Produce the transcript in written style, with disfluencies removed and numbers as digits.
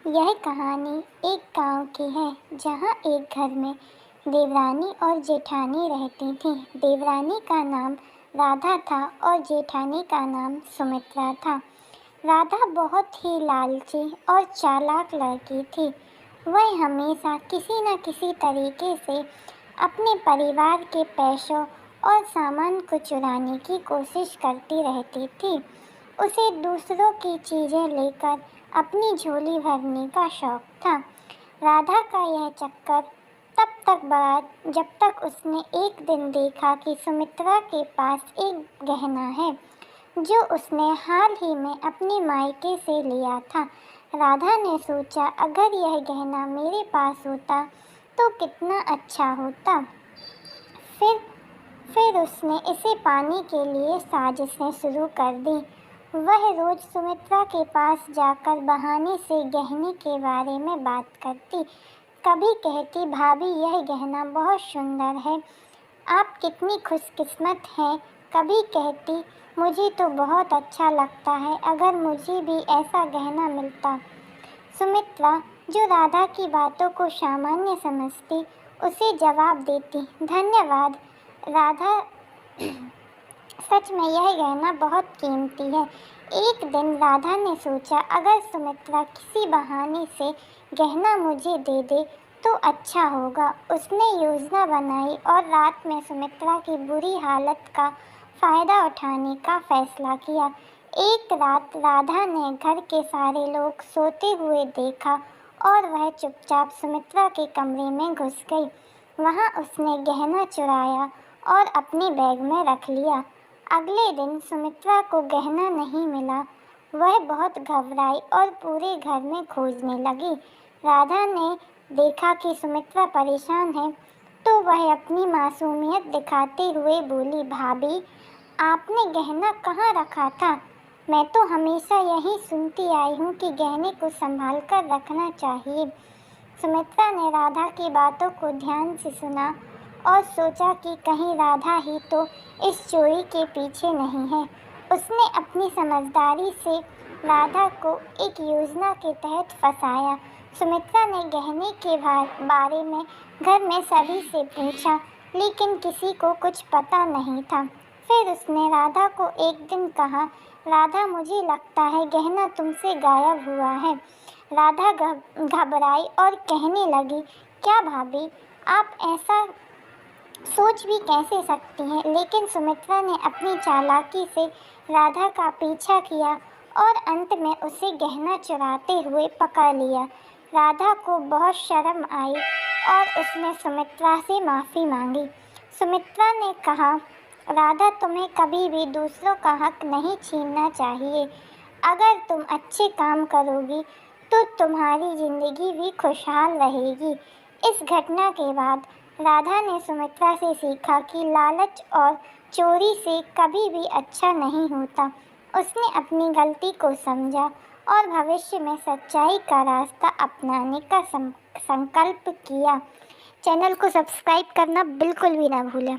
यह कहानी एक गांव की है जहां एक घर में देवरानी और जेठानी रहती थीं। देवरानी का नाम राधा था और जेठानी का नाम सुमित्रा था। राधा बहुत ही लालची और चालाक लड़की थी। वह हमेशा किसी न किसी तरीके से अपने परिवार के पैसों और सामान को चुराने की कोशिश करती रहती थी। उसे दूसरों की चीज़ें लेकर अपनी झोली भरने का शौक था। राधा का यह चक्कर तब तक बढ़ा जब तक उसने एक दिन देखा कि सुमित्रा के पास एक गहना है जो उसने हाल ही में अपनी मायके से लिया था। राधा ने सोचा, अगर यह गहना मेरे पास होता तो कितना अच्छा होता। फिर उसने इसे पाने के लिए साजिशें शुरू कर दी। वह रोज सुमित्रा के पास जाकर बहाने से गहने के बारे में बात करती। कभी कहती, भाभी यह गहना बहुत सुंदर है, आप कितनी खुशकिस्मत हैं। कभी कहती, मुझे तो बहुत अच्छा लगता है, अगर मुझे भी ऐसा गहना मिलता। सुमित्रा, जो राधा की बातों को सामान्य समझती, उसे जवाब देती, धन्यवाद राधा, सच में यह गहना बहुत कीमती है। एक दिन राधा ने सोचा, अगर सुमित्रा किसी बहाने से गहना मुझे दे दे तो अच्छा होगा। उसने योजना बनाई और रात में सुमित्रा की बुरी हालत का फ़ायदा उठाने का फैसला किया। एक रात राधा ने घर के सारे लोग सोते हुए देखा और वह चुपचाप सुमित्रा के कमरे में घुस गई। वहाँ उसने गहना चुराया और अपने बैग में रख लिया। अगले दिन सुमित्रा को गहना नहीं मिला। वह बहुत घबराई और पूरे घर में खोजने लगी। राधा ने देखा कि सुमित्रा परेशान है तो वह अपनी मासूमियत दिखाते हुए बोली, भाभी आपने गहना कहाँ रखा था? मैं तो हमेशा यही सुनती आई हूँ कि गहने को संभाल कर रखना चाहिए। सुमित्रा ने राधा की बातों को ध्यान से सुना और सोचा कि कहीं राधा ही तो इस चोरी के पीछे नहीं है। उसने अपनी समझदारी से राधा को एक योजना के तहत फंसाया। सुमित्रा ने गहने के बारे में घर में सभी से पूछा, लेकिन किसी को कुछ पता नहीं था। फिर उसने राधा को एक दिन कहा, राधा मुझे लगता है गहना तुमसे गायब हुआ है। राधा घबराई और कहने लगी, क्या भाभी, आप ऐसा सोच भी कैसे सकती हैं? लेकिन सुमित्रा ने अपनी चालाकी से राधा का पीछा किया और अंत में उसे गहना चुराते हुए पकड़ लिया। राधा को बहुत शर्म आई और उसने सुमित्रा से माफ़ी मांगी। सुमित्रा ने कहा, राधा तुम्हें कभी भी दूसरों का हक नहीं छीनना चाहिए। अगर तुम अच्छे काम करोगी तो तुम्हारी ज़िंदगी भी खुशहाल रहेगी। इस घटना के बाद राधा ने सुमित्रा से सीखा कि लालच और चोरी से कभी भी अच्छा नहीं होता। उसने अपनी गलती को समझा और भविष्य में सच्चाई का रास्ता अपनाने का संकल्प किया। चैनल को सब्सक्राइब करना बिल्कुल भी ना भूलें।